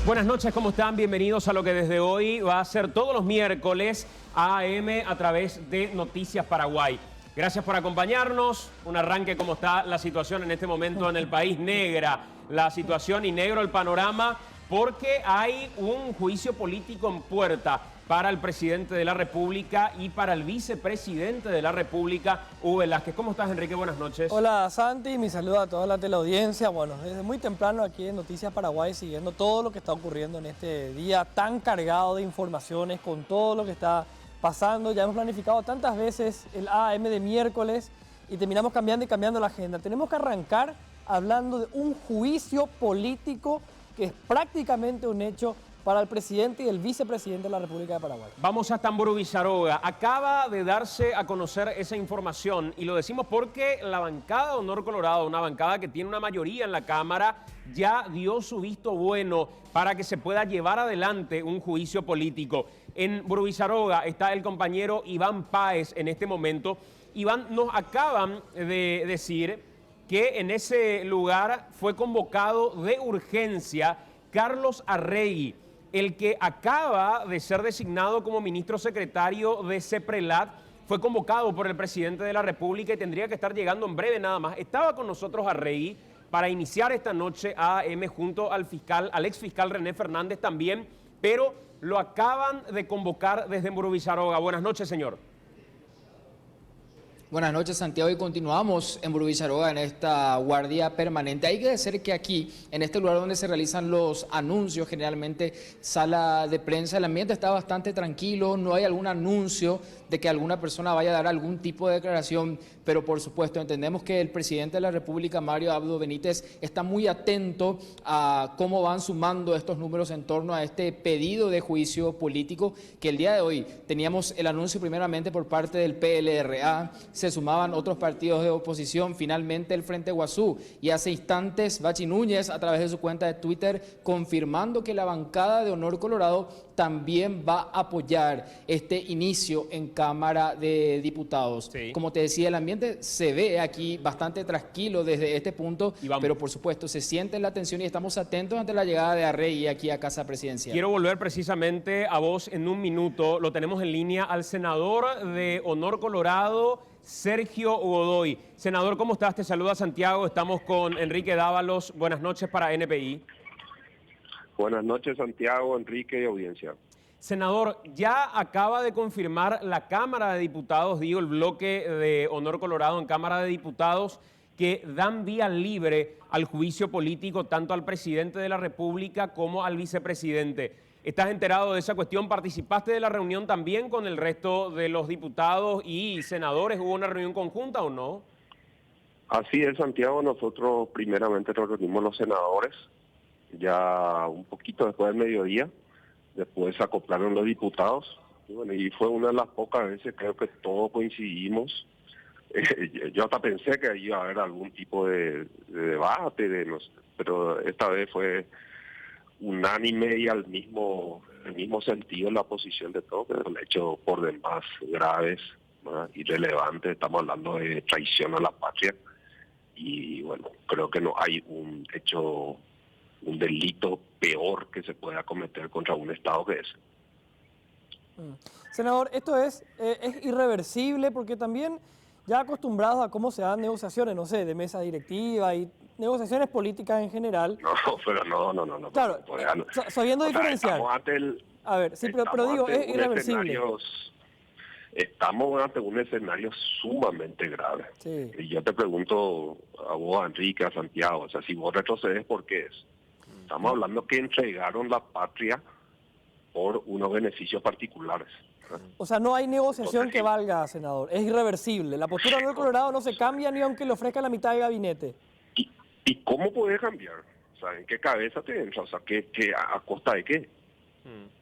Buenas noches, ¿cómo están? Bienvenidos a lo que desde hoy va a ser todos los miércoles AM a través de Noticias Paraguay. Gracias por acompañarnos. Un arranque, cómo está la situación en este momento en el país. Negra la situación y negro el panorama porque hay un juicio político en puerta para el presidente de la República y para el vicepresidente de la República, Hugo Velázquez. ¿Cómo estás, Enrique? Buenas noches. Hola, Santi. Mi saludo a toda la teleaudiencia. Bueno, desde muy temprano aquí en Noticias Paraguay, siguiendo todo lo que está ocurriendo en este día tan cargado de informaciones, con todo lo que está pasando. Ya hemos planificado tantas veces el AM de miércoles y terminamos cambiando y cambiando la agenda. Tenemos que arrancar hablando de un juicio político que es prácticamente un hecho para el presidente y el vicepresidente de la República de Paraguay. Vamos hasta Tamború Villaroga. Acaba de darse a conocer esa información y lo decimos porque la bancada de Honor Colorado, una bancada que tiene una mayoría en la Cámara, ya dio su visto bueno para que se pueda llevar adelante un juicio político. En Villaroga está el compañero Iván Páez en este momento. Iván, nos acaban de decir que en ese lugar fue convocado de urgencia Carlos Arregui, el que acaba de ser designado como ministro secretario de CEPRELAT, fue convocado por el presidente de la República y tendría que estar llegando en breve nada más. Estaba con nosotros Arregui para iniciar esta noche AM junto al fiscal, al exfiscal René Fernández también, pero lo acaban de convocar desde Villaroga. Buenas noches, señor. Buenas noches, Santiago, y continuamos en Villaroga en esta guardia permanente. Hay que decir que aquí, en este lugar donde se realizan los anuncios, generalmente sala de prensa, el ambiente está bastante tranquilo, no hay algún anuncio de que alguna persona vaya a dar algún tipo de declaración, pero por supuesto entendemos que el presidente de la República, Mario Abdo Benítez, está muy atento a cómo van sumando estos números en torno a este pedido de juicio político, que el día de hoy teníamos el anuncio primeramente por parte del PLRA, se sumaban otros partidos de oposición, finalmente el Frente Guazú, y hace instantes Bachi Núñez a través de su cuenta de Twitter confirmando que la bancada de Honor Colorado también va a apoyar este inicio en Cámara de Diputados. Sí. Como te decía, el ambiente se ve aquí bastante tranquilo desde este punto, pero por supuesto se siente la tensión y estamos atentos ante la llegada de Arregui aquí a Casa Presidencial. Quiero volver precisamente a vos en un minuto. Lo tenemos en línea al senador de Honor Colorado, Sergio Godoy. Senador, ¿cómo estás? Te saluda Santiago. Estamos con Enrique Dávalos. Buenas noches para NPI. Buenas noches, Santiago, Enrique y audiencia. Senador, ya acaba de confirmar la Cámara de Diputados, digo, el bloque de Honor Colorado en Cámara de Diputados, que dan vía libre al juicio político tanto al presidente de la República como al vicepresidente. ¿Estás enterado de esa cuestión? ¿Participaste de la reunión también con el resto de los diputados y senadores? ¿Hubo una reunión conjunta o no? Así es, Santiago. Nosotros primeramente nos reunimos los senadores, ya un poquito después del mediodía. Después se acoplaron los diputados. Y, bueno, y fue una de las pocas veces, creo que todos coincidimos. Yo hasta pensé que iba a haber algún tipo de debate, pero esta vez fue unánime y el mismo sentido en la posición de todos, que son hechos por demás graves, ¿verdad? Irrelevantes. Estamos hablando de traición a la patria y bueno, creo que no hay un delito peor que se pueda cometer contra un Estado que ese. Senador, esto es irreversible porque también ya acostumbrados a cómo se dan negociaciones, no sé, de mesa directiva y negociaciones políticas en general. No, pero no. Claro, sabiendo diferenciar. A ver, sí, pero digo, es irreversible. Estamos ante un escenario sumamente grave. Sí. Y yo te pregunto a vos, a Enrique, a Santiago, o sea, si vos retrocedes, ¿por qué es? Estamos hablando que entregaron la patria por unos beneficios particulares. O sea, no hay negociación que valga, senador. Es irreversible. La postura de Honor Colorado no se cambia ni aunque le ofrezca la mitad de gabinete. ¿Y cómo puede cambiar? O sea, ¿en qué cabeza te entra? O sea, ¿a costa de qué?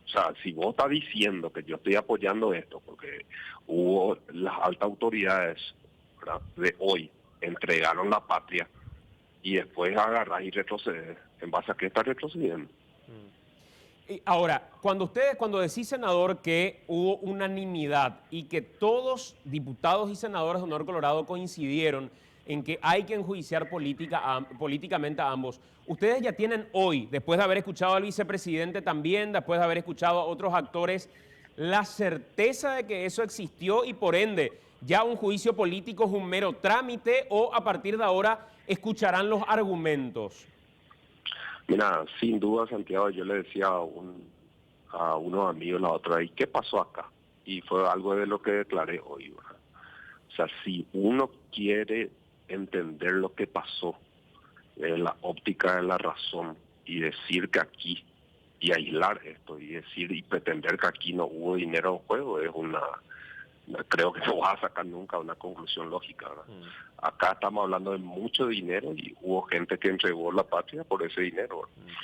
O sea, si vos estás diciendo que yo estoy apoyando esto, porque hubo las altas autoridades, ¿verdad?, de hoy entregaron la patria y después agarrás y retrocedes, ¿en base a qué estás retrocediendo? Ahora, cuando decís, senador, que hubo unanimidad y que todos diputados y senadores de Honor Colorado coincidieron, en que hay que enjuiciar políticamente a ambos. Ustedes ya tienen hoy, después de haber escuchado al vicepresidente también, después de haber escuchado a otros actores, la certeza de que eso existió y por ende ya un juicio político es un mero trámite o a partir de ahora escucharán los argumentos. Mira, sin duda, Santiago, yo le decía a unos amigos la otra vez, ¿qué pasó acá? Y fue algo de lo que declaré hoy, ¿verdad? O sea, si uno quiere entender lo que pasó, la óptica de la razón, y decir que aquí, y aislar esto, y decir y pretender que aquí no hubo dinero en juego, es creo que no vas a sacar nunca una conclusión lógica, ¿verdad? Acá estamos hablando de mucho dinero y hubo gente que entregó la patria por ese dinero, ¿verdad?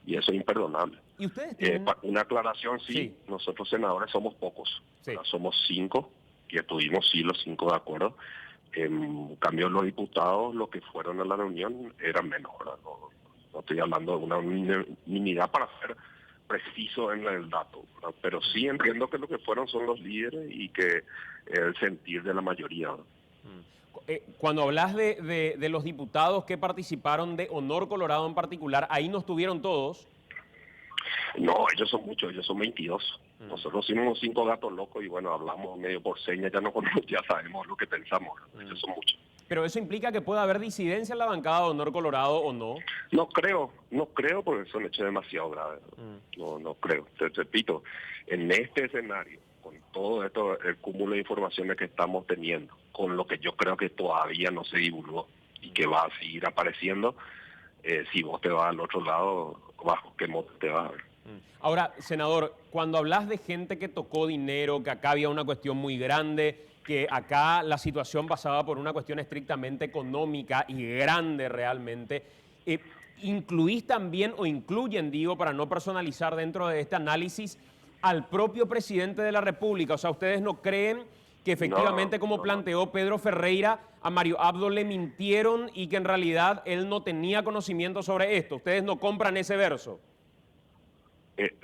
Y eso es imperdonable. ¿Y ustedes tienen... Una aclaración, sí, nosotros senadores somos pocos, somos 5, y estuvimos los 5 de acuerdo. En cambio, los diputados, los que fueron a la reunión, eran menos, ¿verdad? No estoy hablando de una unanimidad para ser preciso en el dato, ¿verdad? Pero sí entiendo que lo que fueron son los líderes y que el sentir de la mayoría, ¿verdad? Cuando hablas de los diputados que participaron de Honor Colorado en particular, ¿ahí no estuvieron todos? No, ellos son muchos, ellos son 22. Nosotros somos 5 gatos locos y bueno, hablamos medio por señas, ya sabemos lo que pensamos. Ellos son muchos. ¿Pero eso implica que pueda haber disidencia en la bancada de Honor Colorado o no? No creo porque son hechos demasiado graves. No creo. Te repito, en este escenario, con todo esto, el cúmulo de informaciones que estamos teniendo, con lo que yo creo que todavía no se divulgó y que va a seguir apareciendo, si vos te vas al otro lado, bajo qué modo te vas a ver. Ahora, senador, cuando hablas de gente que tocó dinero, que acá había una cuestión muy grande, que acá la situación pasaba por una cuestión estrictamente económica y grande realmente, ¿incluís también o incluyen, digo, para no personalizar dentro de este análisis, al propio presidente de la República? O sea, ¿ustedes no creen que efectivamente, como planteó Pedro Ferreira, a Mario Abdo le mintieron y que en realidad él no tenía conocimiento sobre esto? ¿Ustedes no compran ese verso?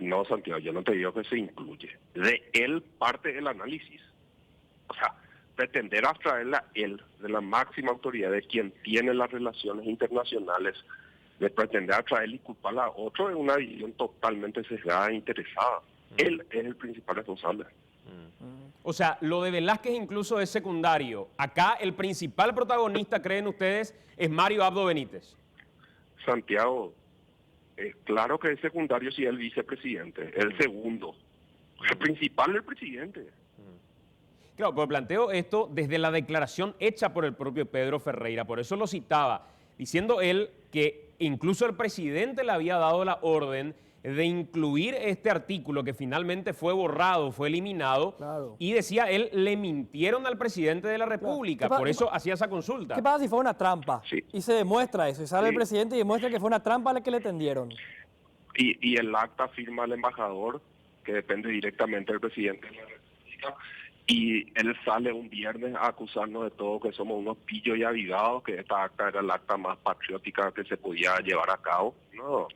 No, Santiago, yo no te digo que se incluye. De él parte el análisis. O sea, pretender abstraerle a él, de la máxima autoridad, de quien tiene las relaciones internacionales, de pretender abstraerle y culparle a otro, es una visión totalmente sesgada e interesada. Él es el principal responsable. O sea, lo de Velázquez incluso es secundario. Acá el principal protagonista, ¿creen ustedes, es Mario Abdo Benítez? Santiago, claro que es secundario si es el vicepresidente, el segundo. El principal es el presidente. Claro, pero planteo esto desde la declaración hecha por el propio Pedro Ferreira, por eso lo citaba, diciendo él que incluso el presidente le había dado la orden de incluir este artículo que finalmente fue borrado, fue eliminado, y decía él, le mintieron al presidente de la República, por eso hacía esa consulta. ¿Qué pasa si fue una trampa? Sí. Y se demuestra eso, y sale el presidente y demuestra que fue una trampa a la que le tendieron. Y el acta firma el embajador, que depende directamente del presidente de la República, y él sale un viernes a acusarnos de todo, que somos unos pillos y avivados, que esta acta era el acta más patriótica que se podía llevar a cabo. No,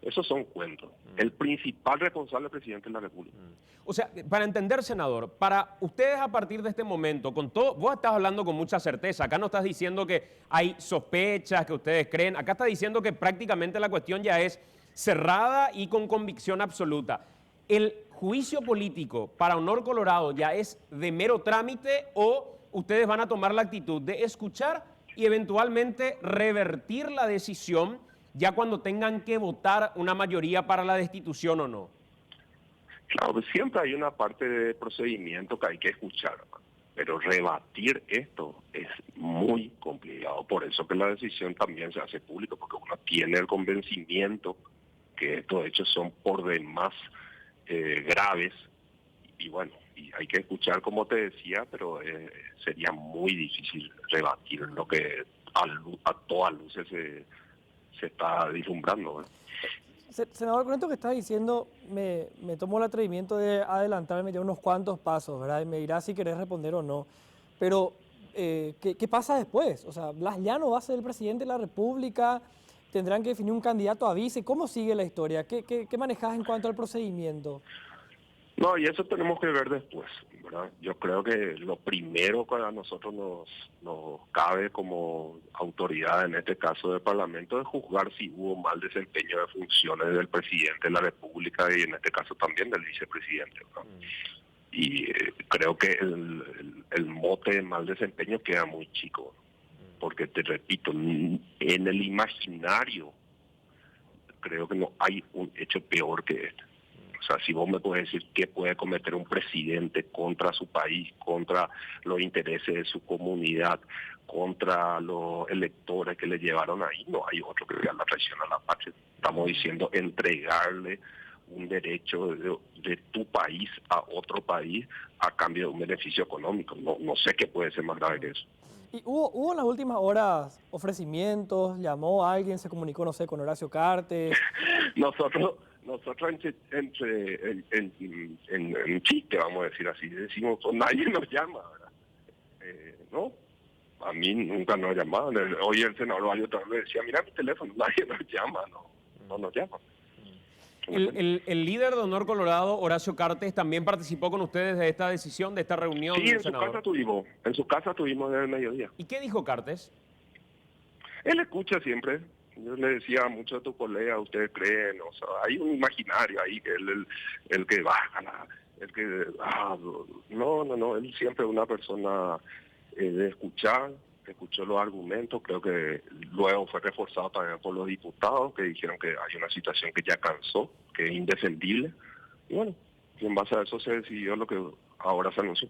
esos son cuentos. El principal responsable es el presidente de la República. O sea, para entender, senador, para ustedes a partir de este momento, con todo, vos estás hablando con mucha certeza, acá no estás diciendo que hay sospechas, que ustedes creen, acá estás diciendo que prácticamente la cuestión ya es cerrada y con convicción absoluta. ¿El juicio político para Honor Colorado ya es de mero trámite o ustedes van a tomar la actitud de escuchar y eventualmente revertir la decisión ya cuando tengan que votar una mayoría para la destitución o no? Claro, pues siempre hay una parte de procedimiento que hay que escuchar, pero rebatir esto es muy complicado. Por eso que la decisión también se hace pública, porque uno tiene el convencimiento que estos hechos son por demás graves, y bueno, y hay que escuchar como te decía, pero sería muy difícil rebatir lo que a todas luces se está vislumbrando. Senador, con esto que estás diciendo, me tomo el atrevimiento de adelantarme ya unos cuantos pasos, ¿verdad? Y me dirás si querés responder o no. Pero, ¿qué pasa después? O sea, Blas Llano va a ser el presidente de la República, tendrán que definir un candidato a vice. ¿Cómo sigue la historia? ¿Qué manejás en cuanto al procedimiento? No, y eso tenemos que ver después, ¿verdad? Yo creo que lo primero que a nosotros nos cabe como autoridad, en este caso del Parlamento, es juzgar si hubo mal desempeño de funciones del presidente de la República y en este caso también del vicepresidente, ¿verdad? Y creo que el mote de mal desempeño queda muy chico, porque te repito, en el imaginario creo que no hay un hecho peor que este. O sea, si vos me puedes decir qué puede cometer un presidente contra su país, contra los intereses de su comunidad, contra los electores que le llevaron ahí, no hay otro que sea la traición a la patria. Estamos diciendo entregarle un derecho de tu país a otro país a cambio de un beneficio económico. No sé qué puede ser más grave que eso. ¿Y hubo en las últimas horas ofrecimientos? ¿Llamó a alguien? ¿Se comunicó, no sé, con Horacio Cartes? Nosotros en chiste, vamos a decir así, decimos, pues, nadie nos llama, ¿verdad? ¿No? A mí nunca nos llamaban. Hoy el senador Valle otra vez me decía, mira mi teléfono, nadie nos llama, no nos llama. El líder de Honor Colorado, Horacio Cartes, también participó con ustedes de esta decisión, de esta reunión. Sí, en su casa tuvimos desde el mediodía. ¿Y qué dijo Cartes? Él escucha siempre. Yo le decía a muchos de tus colegas, ustedes creen, o sea, hay un imaginario ahí que el que baja, el que... no, él siempre es una persona de escuchar, escuchó los argumentos, creo que luego fue reforzado también por los diputados que dijeron que hay una situación que ya cansó, que es indefendible, y bueno, y en base a eso se decidió lo que ahora se anunció.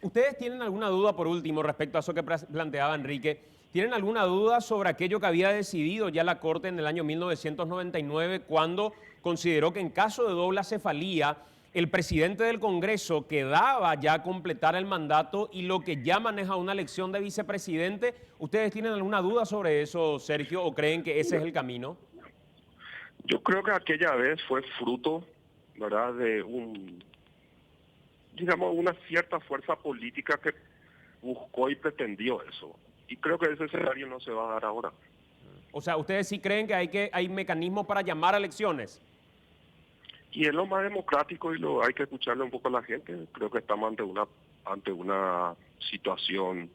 ¿Ustedes tienen alguna duda, por último, respecto a eso que planteaba Enrique? ¿Tienen alguna duda sobre aquello que había decidido ya la Corte en el año 1999 cuando consideró que en caso de doble acefalía el presidente del Congreso quedaba ya a completar el mandato y lo que ya maneja una elección de vicepresidente? ¿Ustedes tienen alguna duda sobre eso, Sergio, o creen que ese es el camino? Yo creo que aquella vez fue fruto, ¿verdad?, de una cierta fuerza política que buscó y pretendió eso. Y creo que ese escenario no se va a dar ahora. O sea, ¿ustedes sí creen que hay mecanismos para llamar a elecciones? Y es lo más democrático y hay que escucharle un poco a la gente. Creo que estamos ante una situación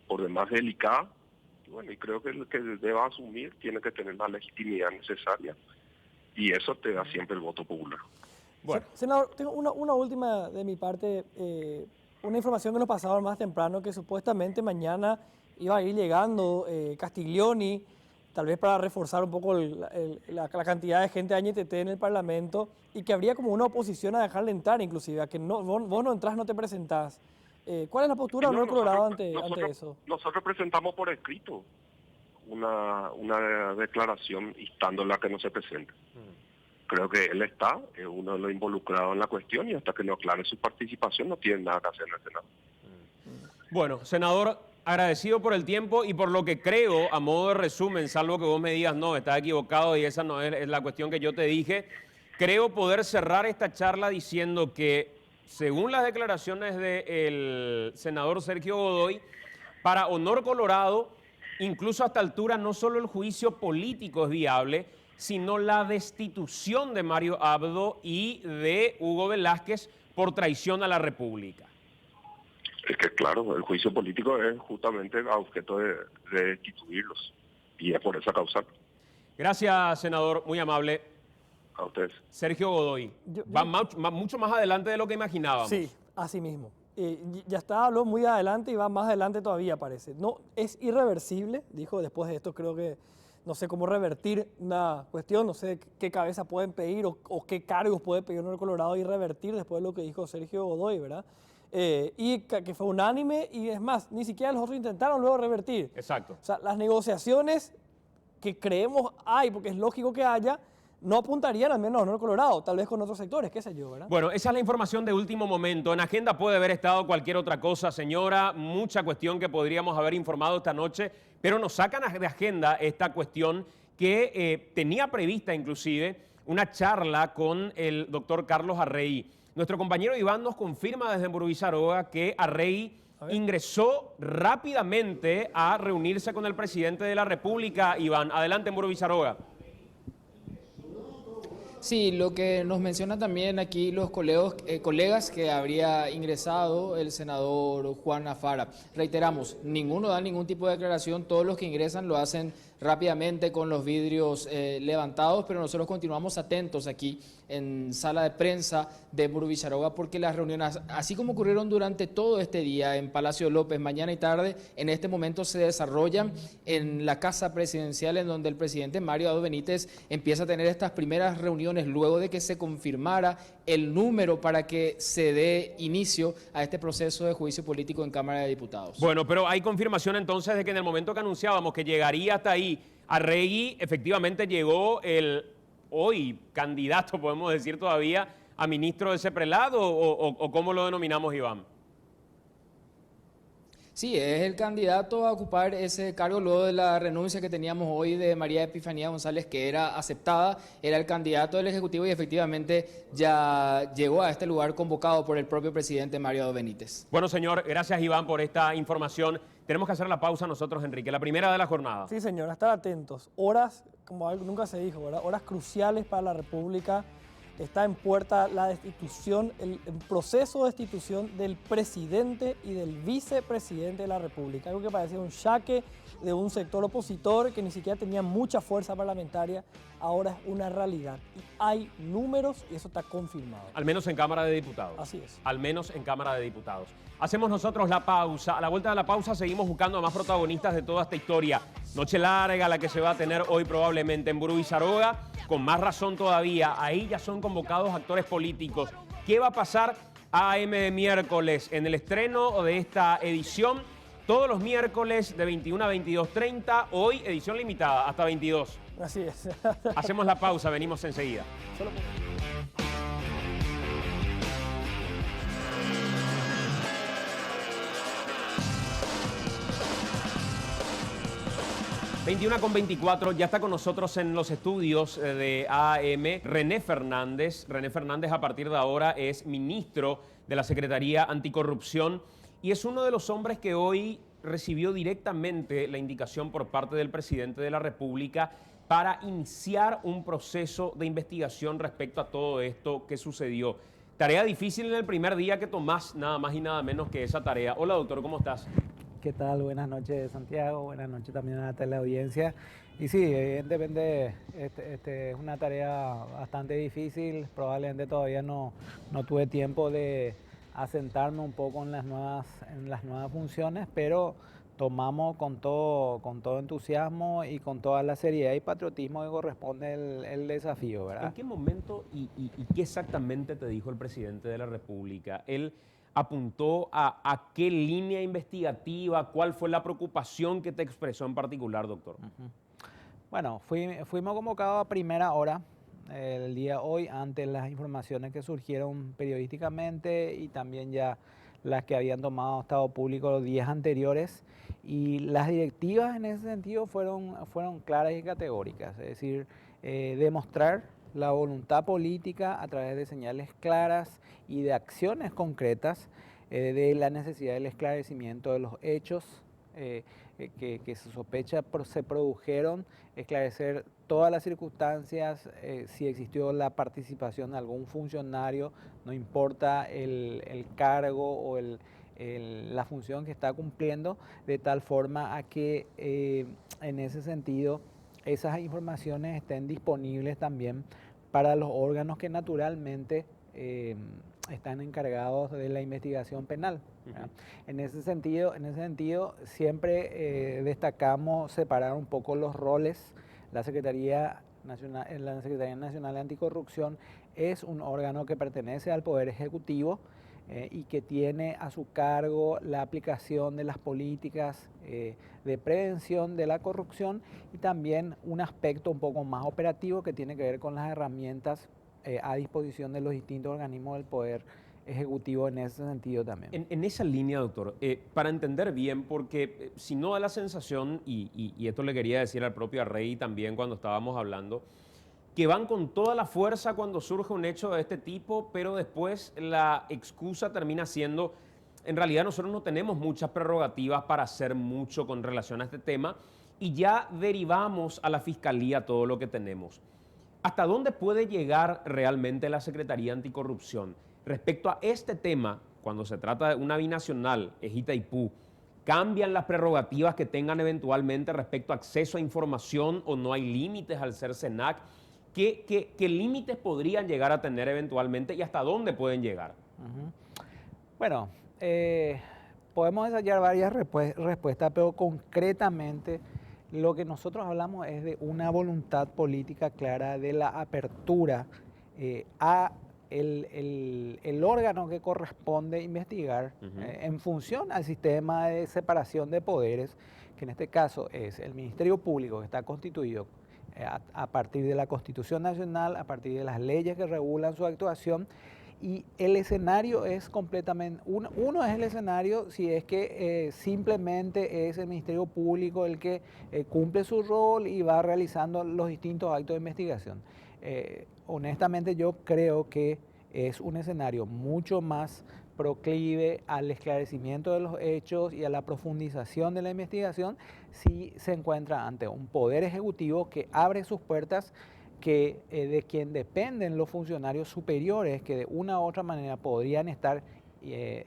por demás delicada. Y bueno, y creo que el que deba asumir tiene que tener la legitimidad necesaria. Y eso te da siempre el voto popular. Bueno. Senador, tengo una última de mi parte. Una información que nos pasaba más temprano, que supuestamente mañana iba a ir llegando Castiglioni, tal vez para reforzar un poco la cantidad de gente de AñTT en el Parlamento, y que habría como una oposición a dejarle entrar, inclusive, a que vos no entrás, no te presentás. ¿Cuál es la postura de Honor Colorado ante eso? Nosotros presentamos por escrito una declaración instándola a que no se presente. Creo que él es uno de los involucrados en la cuestión, y hasta que no aclare su participación no tiene nada que hacer en el Senado. Bueno, senador, agradecido por el tiempo y por lo que creo, a modo de resumen, salvo que vos me digas, no, estás equivocado y esa no es la cuestión que yo te dije, creo poder cerrar esta charla diciendo que, según las declaraciones del senador Sergio Godoy, para Honor Colorado, incluso a esta altura, no solo el juicio político es viable, sino la destitución de Mario Abdo y de Hugo Velázquez por traición a la República. Es que claro, el juicio político es justamente a objeto de destituirlos, y es por esa causa. Gracias, senador, muy amable. A ustedes. Sergio Godoy, va mucho más adelante de lo que imaginábamos. Sí, así mismo. Ya habló muy adelante y va más adelante todavía, parece. No, es irreversible, dijo, después de esto creo que no sé cómo revertir una cuestión, no sé qué cabeza pueden pedir o qué cargos puede pedir Honor Colorado y revertir después de lo que dijo Sergio Godoy, ¿verdad? Y que fue unánime, y es más, ni siquiera los otros intentaron luego revertir. Exacto. O sea, las negociaciones que creemos hay, porque es lógico que haya, no apuntarían al menos a Honor Colorado, tal vez con otros sectores, qué sé yo, ¿verdad? Bueno, esa es la información de último momento. En agenda puede haber estado cualquier otra cosa, señora, mucha cuestión que podríamos haber informado esta noche, pero nos sacan de agenda esta cuestión que tenía prevista inclusive una charla con el doctor Carlos Arrey. Nuestro compañero Iván nos confirma desde Mburubizaroa que Arrey ingresó rápidamente a reunirse con el presidente de la República. Iván, adelante, Mburubizaroa. Sí, lo que nos menciona también aquí los colegas que habría ingresado el senador Juan Afara. Reiteramos, ninguno da ningún tipo de declaración, todos los que ingresan lo hacen rápidamente con los vidrios levantados, pero nosotros continuamos atentos aquí en sala de prensa de Muro Villaroga porque las reuniones, así como ocurrieron durante todo este día en Palacio López, mañana y tarde, en este momento se desarrollan en la Casa Presidencial, en donde el presidente Mario Abdo Benítez empieza a tener estas primeras reuniones luego de que se confirmara el número para que se dé inicio a este proceso de juicio político en Cámara de Diputados. Bueno, pero hay confirmación entonces de que en el momento que anunciábamos que llegaría hasta ahí, Arregui efectivamente llegó el hoy candidato, podemos decir todavía, a ministro de ese prelado, o ¿cómo lo denominamos, Iván? Sí, es el candidato a ocupar ese cargo luego de la renuncia que teníamos hoy de María Epifanía González, que era aceptada, era el candidato del Ejecutivo y efectivamente ya llegó a este lugar convocado por el propio presidente Mario Abdo Benítez. Bueno, señor, gracias, Iván, por esta información. Tenemos que hacer la pausa nosotros, Enrique, la primera de la jornada. Sí, señor, estar atentos. Horas, como nunca se dijo, ¿verdad? Horas cruciales para la República. Está en puerta la destitución, el proceso de destitución del presidente y del vicepresidente de la República. Algo que parecía un jaque de un sector opositor que ni siquiera tenía mucha fuerza parlamentaria, ahora es una realidad. Y hay números y eso está confirmado. Al menos en Cámara de Diputados. Así es. Al menos en Cámara de Diputados. Hacemos nosotros la pausa. A la vuelta de la pausa seguimos buscando a más protagonistas de toda esta historia. Noche larga la que se va a tener hoy probablemente en Muro Villaroga. Con más razón todavía, ahí ya son convocados actores políticos. ¿Qué va a pasar AM de miércoles en el estreno de esta edición? Todos los miércoles de 21 a 22:30, hoy edición limitada hasta 22. Así es. Hacemos la pausa, venimos enseguida. Solo por... 21:24, ya está con nosotros en los estudios de AM René Fernández. René Fernández a partir de ahora es ministro de la Secretaría Anticorrupción y es uno de los hombres que hoy recibió directamente la indicación por parte del presidente de la República para iniciar un proceso de investigación respecto a todo esto que sucedió. Tarea difícil en el primer día que tomás nada más y nada menos que esa tarea. Hola doctor, ¿cómo estás? ¿Qué tal? Buenas noches, Santiago. Buenas noches también a la teleaudiencia. Y sí, evidentemente es una tarea bastante difícil. Probablemente todavía no tuve tiempo de asentarme un poco en las nuevas funciones, pero tomamos con todo entusiasmo y con toda la seriedad y patriotismo que corresponde el desafío, ¿verdad? ¿En qué momento y qué exactamente te dijo el presidente de la República? Él apuntó a qué línea investigativa, cuál fue la preocupación que te expresó en particular, doctor. Bueno, fuimos convocados a primera hora el día de hoy ante las informaciones que surgieron periodísticamente y también ya las que habían tomado estado público los días anteriores, y las directivas en ese sentido fueron claras y categóricas, es decir, demostrar la voluntad política a través de señales claras y de acciones concretas de la necesidad del esclarecimiento de los hechos que se sospecha se produjeron, esclarecer todas las circunstancias, si existió la participación de algún funcionario, no importa el cargo o la función que está cumpliendo, de tal forma a que en ese sentido esas informaciones estén disponibles también para los órganos que naturalmente están encargados de la investigación penal. En ese sentido siempre destacamos separar un poco los roles. La Secretaría Nacional de Anticorrupción es un órgano que pertenece al Poder Ejecutivo y que tiene a su cargo la aplicación de las políticas de prevención de la corrupción y también un aspecto un poco más operativo que tiene que ver con las herramientas a disposición de los distintos organismos del Poder Ejecutivo en ese sentido también. En esa línea, doctor, para entender bien, porque si no da la sensación, y esto le quería decir al propio Arregui también cuando estábamos hablando, que van con toda la fuerza cuando surge un hecho de este tipo, pero después la excusa termina siendo, en realidad nosotros no tenemos muchas prerrogativas para hacer mucho con relación a este tema y ya derivamos a la Fiscalía todo lo que tenemos. ¿Hasta dónde puede llegar realmente la Secretaría Anticorrupción respecto a este tema cuando se trata de una binacional, Ejita-Ipú? ¿Cambian las prerrogativas que tengan eventualmente respecto a acceso a información o no hay límites al ser SENAC? ¿Qué límites podrían llegar a tener eventualmente y hasta dónde pueden llegar? Bueno, podemos ensayar varias respuestas, pero concretamente lo que nosotros hablamos es de una voluntad política clara de la apertura a el órgano que corresponde investigar en función al sistema de separación de poderes, que en este caso es el Ministerio Público, que está constituido a partir de la Constitución Nacional, a partir de las leyes que regulan su actuación. Y el escenario es completamente, uno es el escenario si es que simplemente es el Ministerio Público el que cumple su rol y va realizando los distintos actos de investigación. Honestamente yo creo que es un escenario mucho más proclive al esclarecimiento de los hechos y a la profundización de la investigación si se encuentra ante un poder ejecutivo que abre sus puertas, que de quien dependen los funcionarios superiores que de una u otra manera podrían estar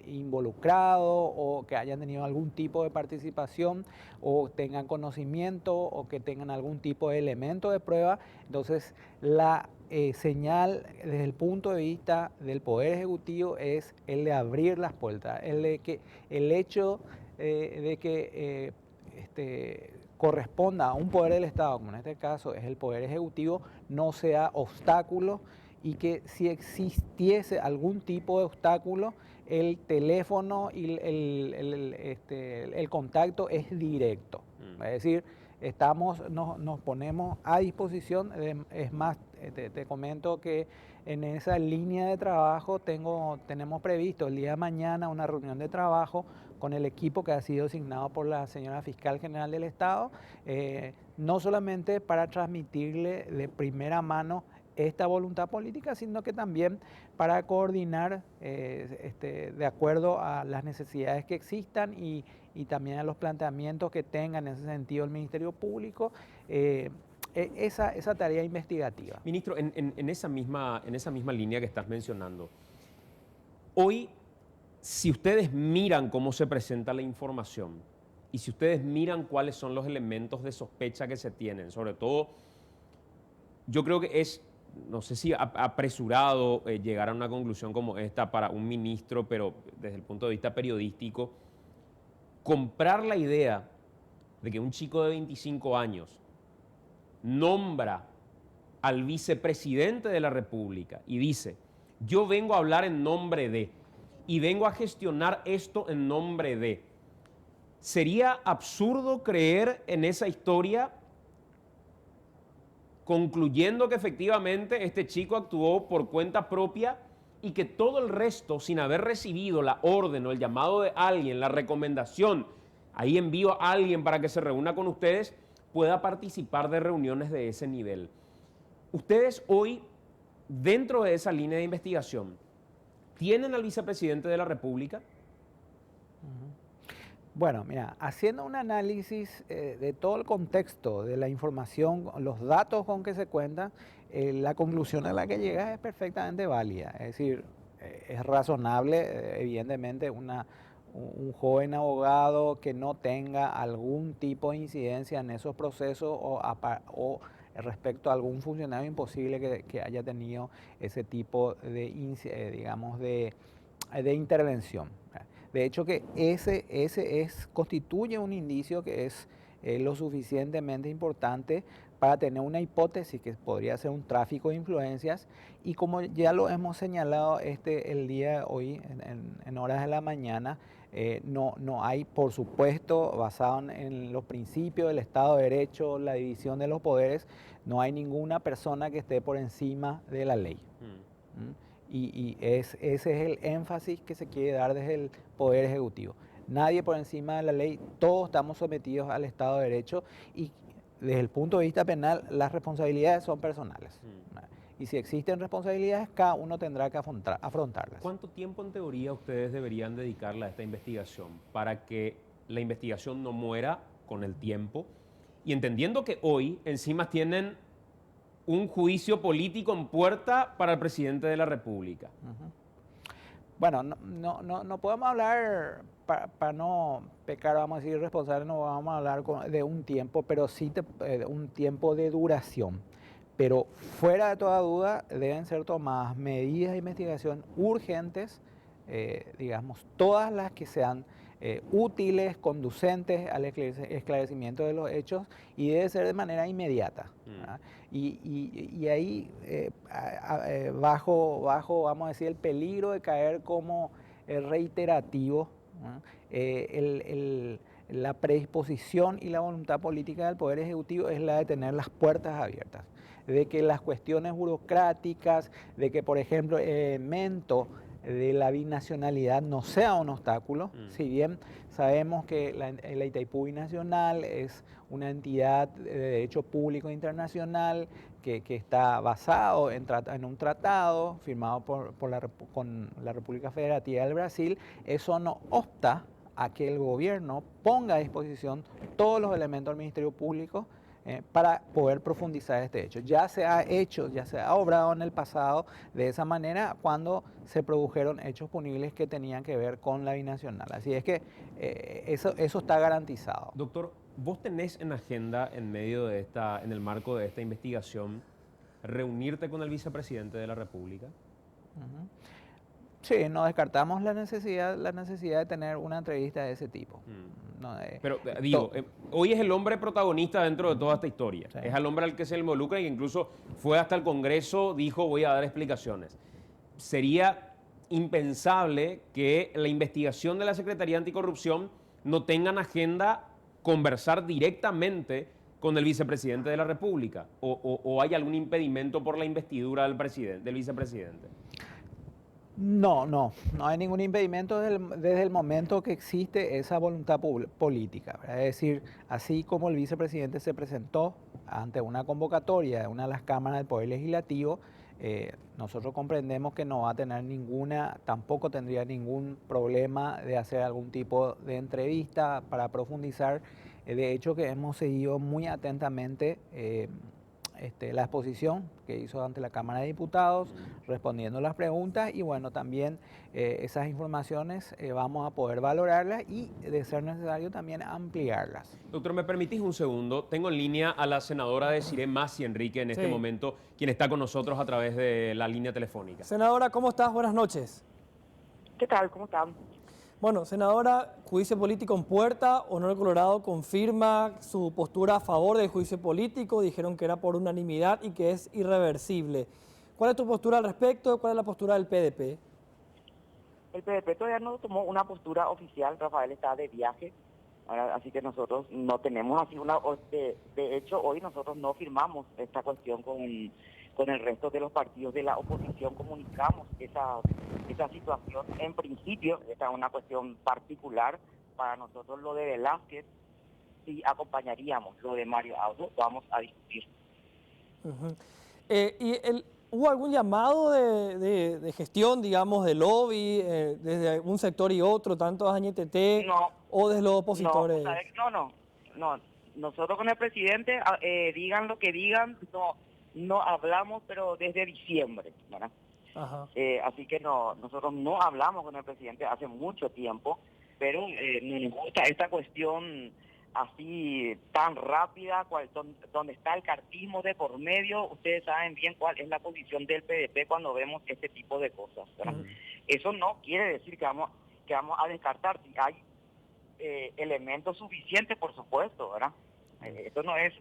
involucrados o que hayan tenido algún tipo de participación o tengan conocimiento o que tengan algún tipo de elemento de prueba. Entonces la señal desde el punto de vista del Poder Ejecutivo es el de abrir las puertas, el hecho de que corresponda a un poder del Estado, como en este caso es el Poder Ejecutivo, no sea obstáculo, y que si existiese algún tipo de obstáculo, el teléfono y el contacto es directo. Es decir, nos ponemos a disposición. Es más, te comento que en esa línea de trabajo tenemos previsto el día de mañana una reunión de trabajo con el equipo que ha sido asignado por la señora Fiscal General del Estado, no solamente para transmitirle de primera mano esta voluntad política, sino que también para coordinar de acuerdo a las necesidades que existan y también a los planteamientos que tenga en ese sentido el Ministerio Público, esa tarea investigativa. Ministro, en esa misma línea que estás mencionando, hoy, si ustedes miran cómo se presenta la información y si ustedes miran cuáles son los elementos de sospecha que se tienen, sobre todo, yo creo que es, no sé si apresurado llegar a una conclusión como esta para un ministro, pero desde el punto de vista periodístico, comprar la idea de que un chico de 25 años nombra al vicepresidente de la República y dice, yo vengo a hablar en nombre de, y vengo a gestionar esto en nombre de. Sería absurdo creer en esa historia concluyendo que efectivamente este chico actuó por cuenta propia y que todo el resto, sin haber recibido la orden o el llamado de alguien, la recomendación, ahí envío a alguien para que se reúna con ustedes, pueda participar de reuniones de ese nivel. Ustedes hoy, dentro de esa línea de investigación, ¿tienen al vicepresidente de la República? Bueno, mira, haciendo un análisis de todo el contexto de la información, los datos con que se cuentan, la conclusión a la que llegas es perfectamente válida. Es decir, es razonable, evidentemente, un joven abogado que no tenga algún tipo de incidencia en esos procesos o respecto a algún funcionario imposible que haya tenido ese tipo de, digamos, de intervención. De hecho, que ese constituye un indicio que es lo suficientemente importante para tener una hipótesis que podría ser un tráfico de influencias, y como ya lo hemos señalado el día de hoy, en horas de la mañana, no hay, por supuesto, basado en los principios del Estado de Derecho, la división de los poderes, no hay ninguna persona que esté por encima de la ley. Y ese es el énfasis que se quiere dar desde el Poder Ejecutivo. Nadie por encima de la ley, todos estamos sometidos al Estado de Derecho, y desde el punto de vista penal las responsabilidades son personales. Y si existen responsabilidades, cada uno tendrá que afrontarlas. ¿Cuánto tiempo en teoría ustedes deberían dedicarle a esta investigación para que la investigación no muera con el tiempo? Y entendiendo que hoy encima tienen un juicio político en puerta para el presidente de la República. Bueno, no podemos hablar, para no pecar, vamos a decir, irresponsable, no vamos a hablar de un tiempo, pero sí un tiempo de duración. Pero fuera de toda duda, deben ser tomadas medidas de investigación urgentes, digamos, todas las que sean útiles, conducentes al esclarecimiento de los hechos, y debe ser de manera inmediata. Y ahí, bajo, vamos a decir, el peligro de caer como reiterativo, la predisposición y la voluntad política del Poder Ejecutivo es la de tener las puertas abiertas, de que las cuestiones burocráticas, de que, por ejemplo, el elemento de la binacionalidad no sea un obstáculo, si bien sabemos que la Itaipú Binacional es una entidad de derecho público internacional que está basado en un tratado firmado con la República Federativa del Brasil. Eso no obsta a que el gobierno ponga a disposición todos los elementos del Ministerio Público para poder profundizar este hecho. Ya se ha hecho, ya se ha obrado en el pasado de esa manera cuando se produjeron hechos punibles que tenían que ver con la binacional. Así es que eso está garantizado. Doctor, ¿vos tenés en agenda, en el marco de esta investigación, reunirte con el vicepresidente de la República? Sí, no descartamos la necesidad de tener una entrevista de ese tipo. Pero digo, hoy es el hombre protagonista dentro de toda esta historia. Sí. Es el hombre al que se le involucra y que incluso fue hasta el Congreso, dijo voy a dar explicaciones. Sería impensable que la investigación de la Secretaría Anticorrupción no tenga en agenda conversar directamente con el vicepresidente de la República. ¿O hay algún impedimento por la investidura del vicepresidente? No hay ningún impedimento desde el momento que existe esa voluntad política, ¿verdad? Es decir, así como el vicepresidente se presentó ante una convocatoria de una de las cámaras del Poder Legislativo, nosotros comprendemos que no va a tener tampoco tendría ningún problema de hacer algún tipo de entrevista para profundizar. De hecho, que hemos seguido muy atentamente la exposición que hizo ante la Cámara de Diputados, respondiendo las preguntas, y bueno, también esas informaciones vamos a poder valorarlas y, de ser necesario, también ampliarlas. Doctor, ¿me permitís un segundo? Tengo en línea a la senadora Desirée Masi Enrique en este momento, quien está con nosotros a través de la línea telefónica. Senadora, ¿cómo estás? Buenas noches. ¿Qué tal? ¿Cómo están? Bueno, senadora, juicio político en puerta. Honor Colorado confirma su postura a favor del juicio político. Dijeron que era por unanimidad y que es irreversible. ¿Cuál es tu postura al respecto? ¿Cuál es la postura del PDP? El PDP todavía no tomó una postura oficial. Rafael está de viaje, así que nosotros no tenemos así una... De hecho, hoy nosotros no firmamos esta cuestión con el resto de los partidos de la oposición. Comunicamos esa situación. En principio, esta es una cuestión particular. Para nosotros lo de Velázquez, sí acompañaríamos. Lo de Mario Auto, vamos a discutir. ¿Hubo algún llamado de gestión, digamos, de lobby, desde un sector y otro, tanto de AñTT o desde los opositores? No. Nosotros con el presidente, digan lo que digan, no hablamos, pero desde diciembre, ¿verdad? Ajá. Así que nosotros no hablamos con el presidente hace mucho tiempo, pero nos gusta esta cuestión así tan rápida, donde está el cartismo de por medio. Ustedes saben bien cuál es la posición del PDP cuando vemos este tipo de cosas, ¿verdad? Eso no quiere decir que vamos a descartar si hay elementos suficientes, por supuesto, ¿verdad? Esto no es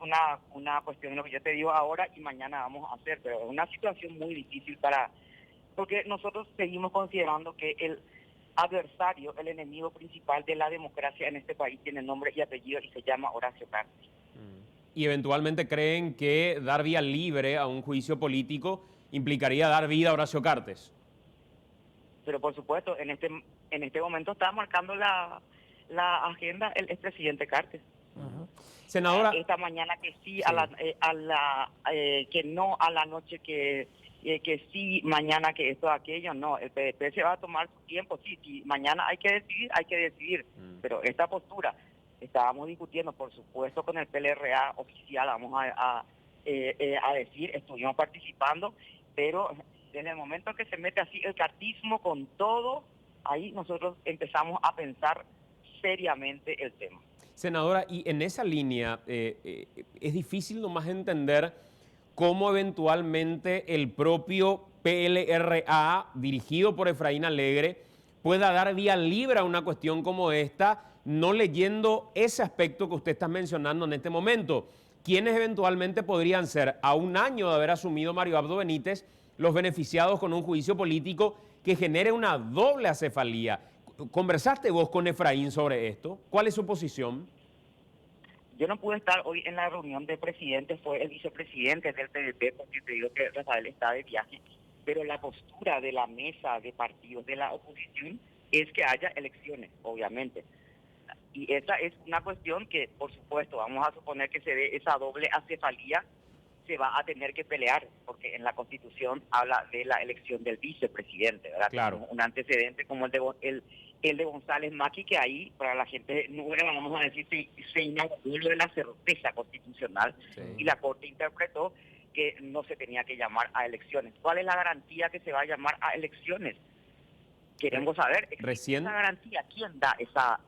una cuestión de lo que yo te digo ahora y mañana vamos a hacer, pero es una situación muy difícil porque nosotros seguimos considerando que el adversario, el enemigo principal de la democracia en este país tiene nombre y apellido y se llama Horacio Cartes. ¿Y eventualmente creen que dar vía libre a un juicio político implicaría dar vida a Horacio Cartes? Pero por supuesto, en este momento está marcando la agenda el expresidente Cartes. Senadora, esta mañana que sí, que no a la noche que sí, mañana que esto, aquello, no. El PDP se va a tomar su tiempo, sí, mañana hay que decidir. Pero esta postura, estábamos discutiendo, por supuesto, con el PLRA oficial, vamos a a decir, estuvimos participando, pero desde el momento que se mete así el cartismo con todo, ahí nosotros empezamos a pensar seriamente el tema. Senadora, y en esa línea es difícil nomás entender cómo eventualmente el propio PLRA, dirigido por Efraín Alegre, pueda dar vía libre a una cuestión como esta, no leyendo ese aspecto que usted está mencionando en este momento. ¿Quiénes eventualmente podrían ser, a un año de haber asumido Mario Abdo Benítez, los beneficiados con un juicio político que genere una doble acefalía? ¿Conversaste vos con Efraín sobre esto? ¿Cuál es su posición? Yo no pude estar hoy en la reunión de presidentes, fue el vicepresidente del PDP, porque te digo que Rafael está de viaje, pero la postura de la mesa de partidos de la oposición es que haya elecciones, obviamente. Y esa es una cuestión que, por supuesto, vamos a suponer que se dé esa doble acefalía, se va a tener que pelear, porque en la Constitución habla de la elección del vicepresidente, ¿verdad? Claro. Un antecedente como el de González Maqui, que ahí, para la gente nueva, vamos a decir, se inauguró lo de la certeza constitucional, Sí. y la Corte interpretó que no se tenía que llamar a elecciones. ¿Cuál es la garantía que se va a llamar a elecciones? Queremos saber, Recién- esa garantía, ¿quién da esa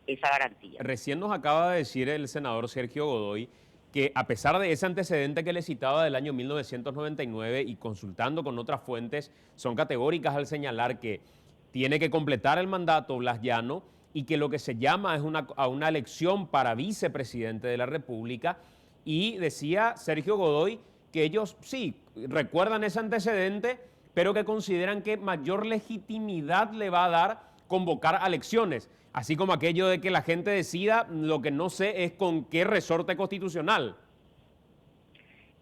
garantía? Recién nos acaba de decir el senador Sergio Godoy que a pesar de ese antecedente que le citaba del año 1999 y consultando con otras fuentes, son categóricas al señalar que tiene que completar el mandato Blas Llano y que lo que se llama es a una elección para vicepresidente de la República. Y decía Sergio Godoy que ellos sí recuerdan ese antecedente, pero que consideran que mayor legitimidad le va a dar convocar a elecciones. Así como aquello de que la gente decida, lo que no sé es con qué resorte constitucional.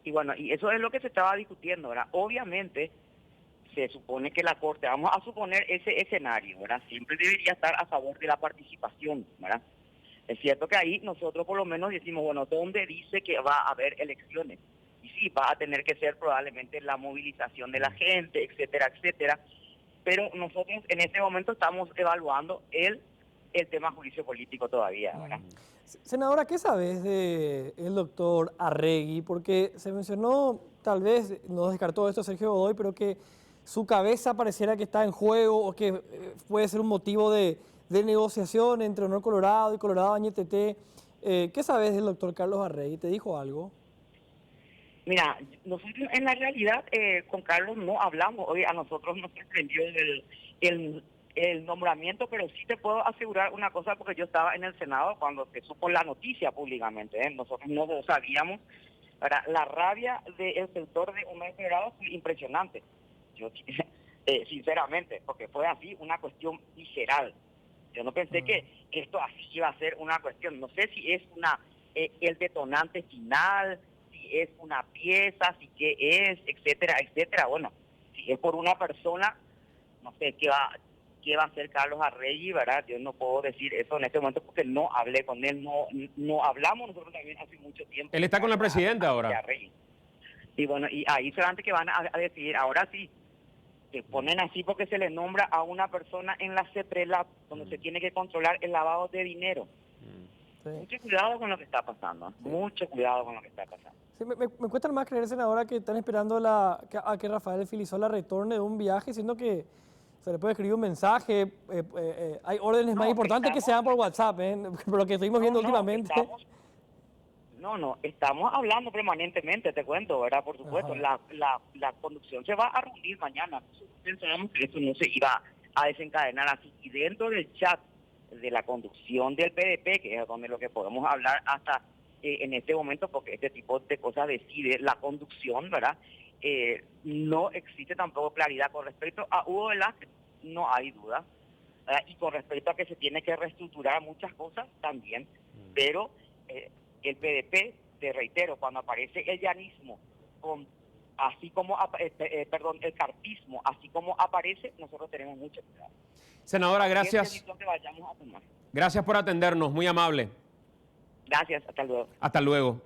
Y bueno, y eso es lo que se estaba discutiendo, ¿verdad? Obviamente, se supone que la Corte, vamos a suponer ese escenario, ¿verdad? Siempre debería estar a favor de la participación, ¿verdad? Es cierto que ahí nosotros por lo menos decimos, bueno, ¿dónde dice que va a haber elecciones? Y sí, va a tener que ser probablemente la movilización de la gente, etcétera, etcétera. Pero nosotros en este momento estamos evaluando el tema juicio político todavía, ¿verdad? Senadora, ¿qué sabes del doctor Arregui? Porque se mencionó, tal vez, no descartó esto Sergio Godoy, pero que su cabeza pareciera que está en juego o que puede ser un motivo de negociación entre Honor Colorado y Colorado Añetete. ¿Qué sabes del doctor Carlos Arregui? ¿Te dijo algo? Mira, nosotros en la realidad con Carlos no hablamos. Hoy a nosotros nos sorprendió el nombramiento, pero sí te puedo asegurar una cosa porque yo estaba en el Senado cuando se supo la noticia públicamente. Nosotros no lo sabíamos. Ahora, la rabia del sector de Honor Colorado fue impresionante. Yo, sinceramente, porque fue así una cuestión visceral. Yo no pensé que esto así iba a ser una cuestión. No sé si es el detonante final, si es una pieza, si qué es, etcétera, etcétera. Bueno, si es por una persona, no sé qué va a hacer Carlos Arregui, ¿verdad? Yo no puedo decir eso en este momento porque no hablé con él, no hablamos nosotros también hace mucho tiempo. Él está con la presidenta ahora. Y bueno, y ahí solamente que van a decidir, ahora sí, se ponen así porque se le nombra a una persona en la CEPRELAP, donde se tiene que controlar el lavado de dinero. Sí. Mucho cuidado con lo que está pasando, mucho cuidado con lo que está pasando. Sí, me cuesta más creer, senadora, que están esperando a que Rafael Filisola retorne de un viaje, siendo que se le puede escribir un mensaje, hay órdenes más importantes que sean por WhatsApp, por lo que estuvimos viendo últimamente. Estamos hablando permanentemente, te cuento, ¿verdad? Por supuesto, la conducción se va a reunir mañana. Pensábamos que eso no se iba a desencadenar así. Y dentro del chat de la conducción del PDP, que es donde lo que podemos hablar hasta en este momento, porque este tipo de cosas decide la conducción, ¿verdad? No existe tampoco claridad con respecto a Hugo Velázquez, no hay duda. Y con respecto a que se tiene que reestructurar muchas cosas también, pero el PDP, te reitero, cuando aparece el llanismo, así como el cartismo, así como aparece, nosotros tenemos mucho cuidado. Senadora, gracias. Gracias por atendernos, muy amable. Gracias, hasta luego. Hasta luego.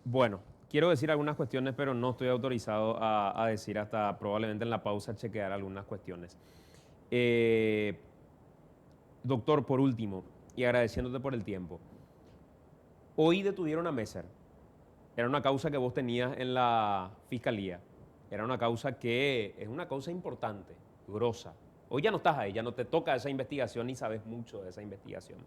Bueno, quiero decir algunas cuestiones, pero no estoy autorizado a decir hasta probablemente en la pausa chequear algunas cuestiones. Doctor, por último, y agradeciéndote por el tiempo, Hoy detuvieron a Messer. Era una causa que vos tenías en la fiscalía. Era una causa que es una causa importante, grosa. Hoy ya no estás ahí, ya no te toca esa investigación ni sabes mucho de esa investigación.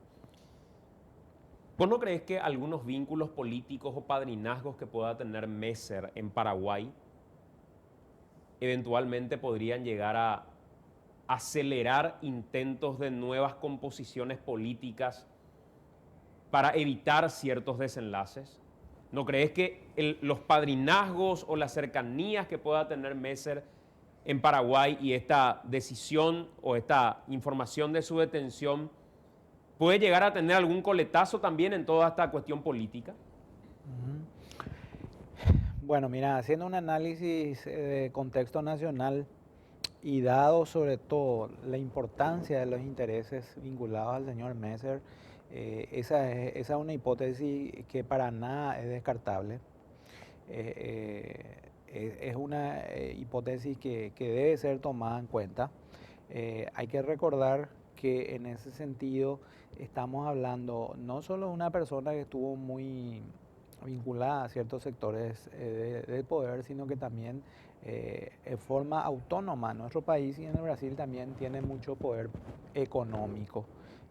¿Vos no crees que algunos vínculos políticos o padrinazgos que pueda tener Messer en Paraguay eventualmente podrían llegar a acelerar intentos de nuevas composiciones políticas para evitar ciertos desenlaces? ¿No crees que los padrinazgos o las cercanías que pueda tener Messer en Paraguay y esta decisión o esta información de su detención puede llegar a tener algún coletazo también en toda esta cuestión política? Bueno, mira, haciendo un análisis de contexto nacional y dado sobre todo la importancia de los intereses vinculados al señor Messer, esa es una hipótesis que para nada es descartable. Es una hipótesis que debe ser tomada en cuenta. Hay que recordar que en ese sentido estamos hablando no solo de una persona que estuvo muy vinculada a ciertos sectores del poder, sino que también en forma autónoma. Nuestro país y en el Brasil también tiene mucho poder económico.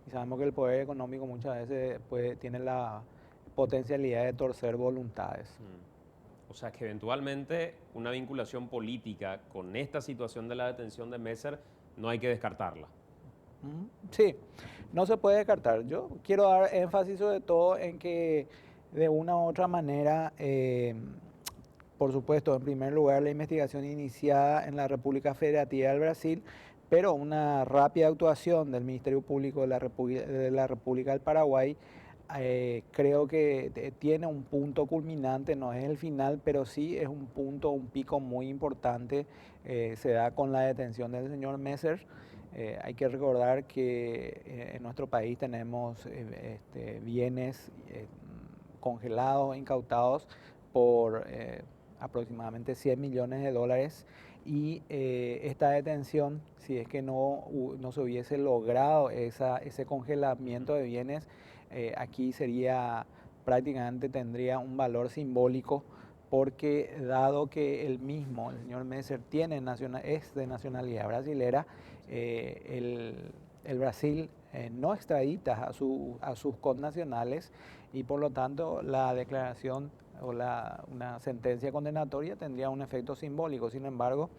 Y sabemos que el poder económico muchas veces tiene la potencialidad de torcer voluntades. O sea que eventualmente una vinculación política con esta situación de la detención de Messer no hay que descartarla. Sí, no se puede descartar. Yo quiero dar énfasis sobre todo en que de una u otra manera, por supuesto, en primer lugar, la investigación iniciada en la República Federativa del Brasil, pero una rápida actuación del Ministerio Público de la República del Paraguay, creo que tiene un punto culminante, no es el final, pero sí es un punto, un pico muy importante, se da con la detención del señor Messer. Hay que recordar que en nuestro país tenemos bienes congelados, incautados por aproximadamente 100 millones de dólares y esta detención, si es que no se hubiese logrado ese congelamiento de bienes, aquí prácticamente tendría un valor simbólico, porque dado que el señor Messer es de nacionalidad brasilera, el Brasil no extradita a sus connacionales y por lo tanto la declaración o una sentencia condenatoria tendría un efecto simbólico. Sin embargo,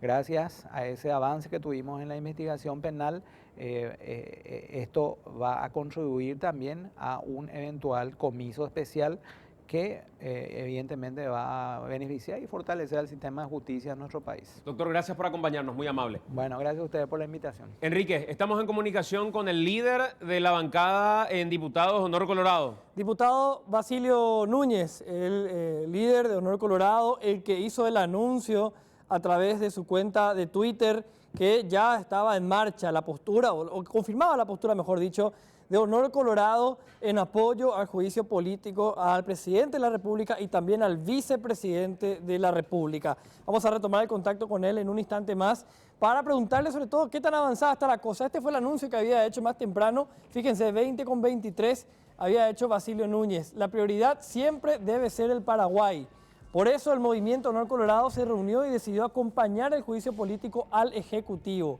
gracias a ese avance que tuvimos en la investigación penal, esto va a contribuir también a un eventual comiso especial que evidentemente va a beneficiar y fortalecer el sistema de justicia en nuestro país. Doctor, gracias por acompañarnos, muy amable. Bueno, gracias a ustedes por la invitación. Enrique, estamos en comunicación con el líder de la bancada en Diputados Honor Colorado. Diputado Basilio Núñez, el líder de Honor Colorado, el que hizo el anuncio a través de su cuenta de Twitter que ya estaba en marcha la postura, o confirmaba la postura, mejor dicho, de Honor Colorado en apoyo al juicio político al presidente de la República y también al vicepresidente de la República. Vamos a retomar el contacto con él en un instante más para preguntarle sobre todo qué tan avanzada está la cosa. Este fue el anuncio que había hecho más temprano, fíjense, 20:23 había hecho Basilio Núñez. La prioridad siempre debe ser el Paraguay. Por eso el movimiento Honor Colorado se reunió y decidió acompañar el juicio político al Ejecutivo.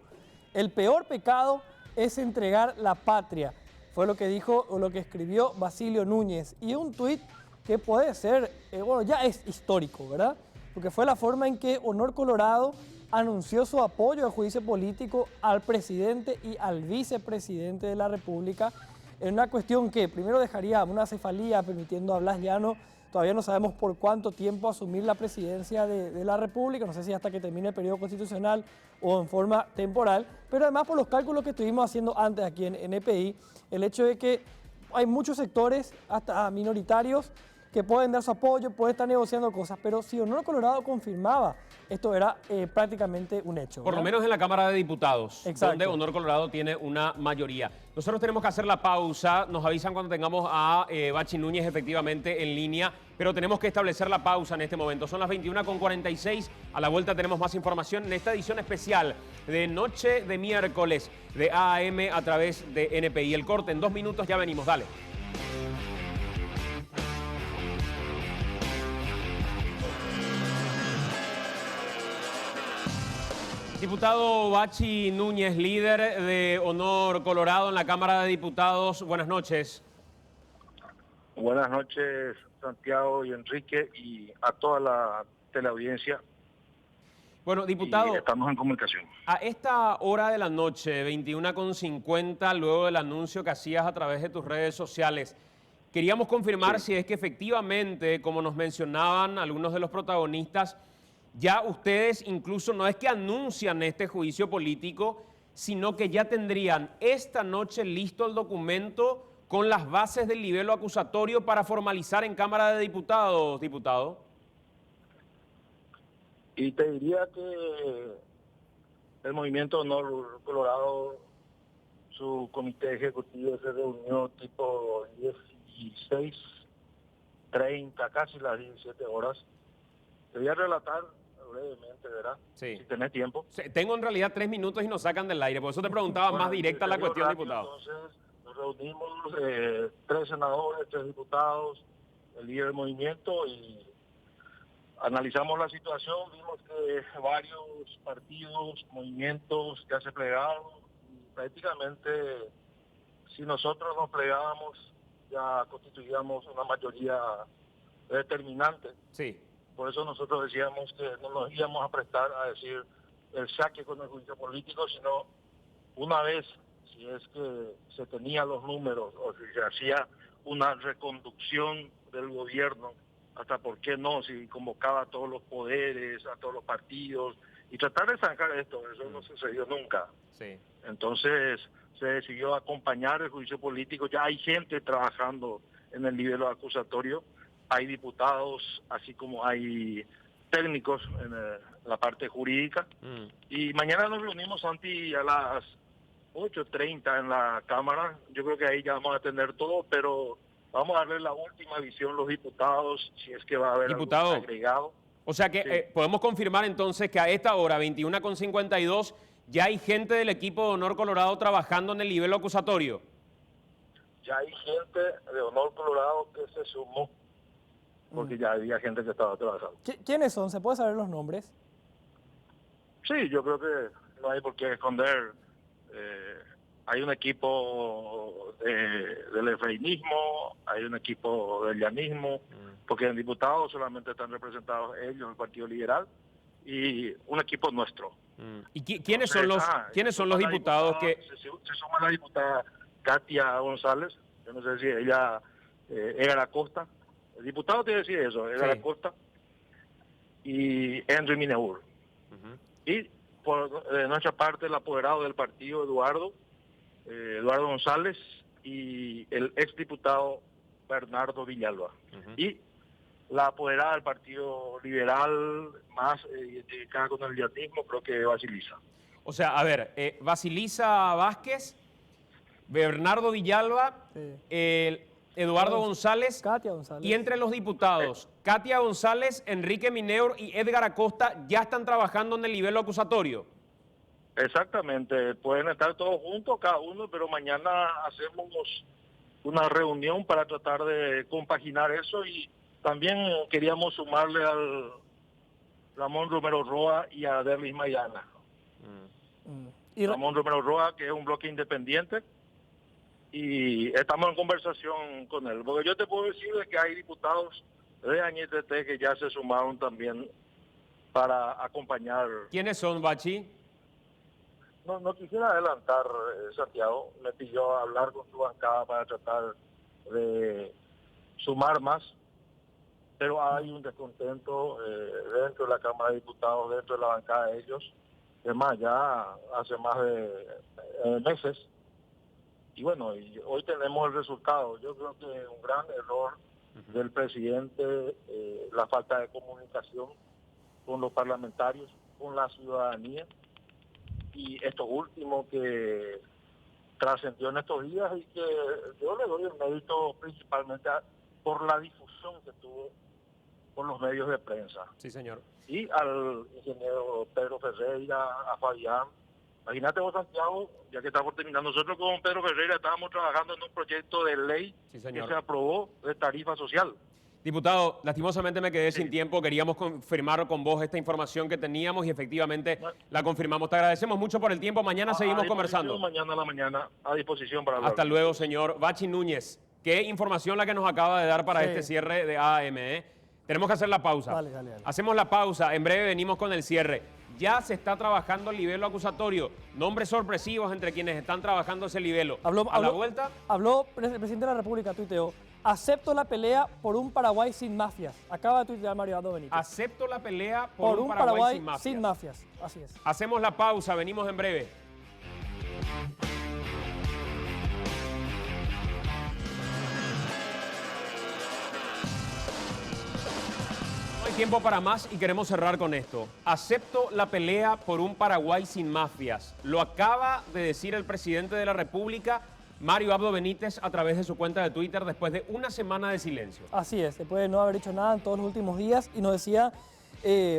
El peor pecado es entregar la patria. Fue lo que dijo o lo que escribió Basilio Núñez. Y un tuit que puede ser, bueno, ya es histórico, ¿verdad? Porque fue la forma en que Honor Colorado anunció su apoyo al juicio político al presidente y al vicepresidente de la República en una cuestión que primero dejaría una cefalía permitiendo a Blas Llano, todavía no sabemos por cuánto tiempo, asumir la presidencia de la República, no sé si hasta que termine el periodo constitucional o en forma temporal, pero además por los cálculos que estuvimos haciendo antes aquí en EPI, el hecho de que hay muchos sectores, hasta minoritarios, que pueden dar su apoyo, pueden estar negociando cosas, pero si Honor Colorado confirmaba, esto era prácticamente un hecho, ¿verdad? Por lo menos en la Cámara de Diputados, exacto, donde Honor Colorado tiene una mayoría. Nosotros tenemos que hacer la pausa, nos avisan cuando tengamos a Bachi Núñez efectivamente en línea, pero tenemos que establecer la pausa en este momento. Son las 21:46, a la vuelta tenemos más información en esta edición especial de Noche de Miércoles de AM a través de NPI. El corte en 2 minutos, ya venimos, dale. Diputado Bachi Núñez, líder de Honor Colorado en la Cámara de Diputados, buenas noches. Buenas noches, Santiago y Enrique, y a toda la teleaudiencia. Bueno, diputado, estamos en comunicación. a esta hora de la noche, 21:50, luego del anuncio que hacías a través de tus redes sociales, queríamos confirmar si es que efectivamente, como nos mencionaban algunos de los protagonistas, ya ustedes incluso no es que anuncian este juicio político, sino que ya tendrían esta noche listo el documento con las bases del libelo acusatorio para formalizar en Cámara de Diputados, diputado. Y te diría que el Movimiento Honor Colorado, su comité ejecutivo se reunió tipo 16:30, casi las 17 horas. Te voy a relatar brevemente, ¿verdad? Sí. Si tenés tiempo. Sí, tengo en realidad 3 minutos y nos sacan del aire, por eso te preguntaba más directa la cuestión, rápido, diputado. Entonces, nos reunimos 3 senadores, 3 diputados, el líder del movimiento, y analizamos la situación. Vimos que varios partidos, movimientos ya se plegaron, y prácticamente si nosotros nos plegábamos ya constituíamos una mayoría determinante. Sí. Por eso nosotros decíamos que no nos íbamos a prestar a decir el saque con el juicio político, sino una vez, si es que se tenían los números o si se hacía una reconducción del gobierno, hasta por qué no, si convocaba a todos los poderes, a todos los partidos, y tratar de zanjar esto. Eso no sucedió nunca. Sí. Entonces se decidió acompañar el juicio político. Ya hay gente trabajando en el nivel acusatorio, hay diputados, así como hay técnicos en la parte jurídica. Y mañana nos reunimos, Santi, a las 8:30 en la Cámara. Yo creo que ahí ya vamos a tener todo, pero vamos a darle la última visión los diputados, si es que va a haber algún agregado. O sea que Sí. Podemos confirmar entonces que a esta hora, 21:52, ya hay gente del equipo de Honor Colorado trabajando en el nivel acusatorio. Ya hay gente de Honor Colorado que se sumó, porque ya había gente que estaba trabajando. ¿Quiénes son? ¿Se puede saber los nombres? Sí, yo creo que no hay por qué esconder. Hay un equipo del efrainismo, hay un equipo del llanismo, porque en diputados solamente están representados ellos, el Partido Liberal, y un equipo nuestro. ¿Y quiénes son los diputados que...? Se suma la diputada Katia González, yo no sé si ella, Edgar Acosta, el diputado tiene que decir eso, Edgar Acosta, y Henry Mineur. Y por nuestra parte el apoderado del partido, Eduardo González, y el exdiputado Bernardo Villalba. Y la apoderada del Partido Liberal, más identificada con el llanismo, creo que Basilisa. O sea, a ver, Basilisa Vázquez, Bernardo Villalba, Eduardo González, Katia González. Y entre los diputados, Katia González, Enrique Mineur y Edgar Acosta ya están trabajando en el nivel acusatorio. Exactamente, pueden estar todos juntos, cada uno, pero mañana hacemos una reunión para tratar de compaginar eso, y también queríamos sumarle al Ramón Romero Roa y a Derlis Mayana. Ramón Romero Roa, que es un bloque independiente, y estamos en conversación con él, porque yo te puedo decir de que hay diputados de Añetete que ya se sumaron también para acompañar. ¿Quiénes son, Bachi? No quisiera adelantar, Santiago. Me pidió hablar con su bancada para tratar de sumar más, pero hay un descontento dentro de la Cámara de Diputados, dentro de la bancada de ellos. Es más, ya hace más de meses. Y bueno, hoy tenemos el resultado. Yo creo que un gran error del presidente, la falta de comunicación con los parlamentarios, con la ciudadanía, y esto último que trascendió en estos días, y que yo le doy el mérito principalmente por la difusión que tuvo por los medios de prensa. Sí, señor. Y al ingeniero Pedro Ferreira, a Fabián. Imagínate vos, Santiago, ya que estamos terminando, nosotros con Pedro Ferreira estábamos trabajando en un proyecto de ley que se aprobó de tarifa social. Diputado, lastimosamente me quedé sin tiempo. Queríamos confirmar con vos esta información que teníamos y efectivamente la confirmamos. Te agradecemos mucho por el tiempo. Mañana seguimos conversando. Mañana a la mañana, a disposición para hablar. Hasta luego, señor Bachi Núñez. Qué información la que nos acaba de dar para este cierre de AM, ¿eh? Tenemos que hacer la pausa. Dale. Hacemos la pausa. En breve venimos con el cierre. Ya se está trabajando el libelo acusatorio. Nombres sorpresivos entre quienes están trabajando ese libelo. A la vuelta. Habló el presidente de la República, tuiteó: acepto la pelea por un Paraguay sin mafias. Acaba de tuitear Mario Abdo Benítez. Acepto la pelea por un Paraguay sin mafias. Así es. Hacemos la pausa. Venimos en breve. Tiempo para más y queremos cerrar con esto. Acepto la pelea por un Paraguay sin mafias. Lo acaba de decir el presidente de la República, Mario Abdo Benítez, a través de su cuenta de Twitter después de una semana de silencio. Así es, después de no haber dicho nada en todos los últimos días, y nos decía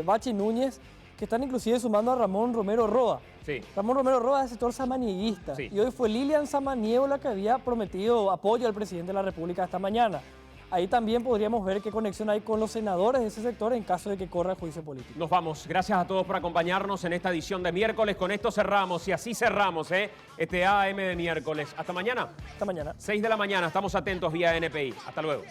Bachi Núñez que están inclusive sumando a Ramón Romero Roa. Sí. Ramón Romero Roa es el sector samaniguista, Sí. y hoy fue Lilian Samaniego la que había prometido apoyo al presidente de la República esta mañana. Ahí también podríamos ver qué conexión hay con los senadores de ese sector en caso de que corra el juicio político. Nos vamos. Gracias a todos por acompañarnos en esta edición de miércoles. Con esto cerramos y así cerramos este AM de miércoles. Hasta mañana. Hasta mañana. 6 de la mañana. Estamos atentos vía NPI. Hasta luego.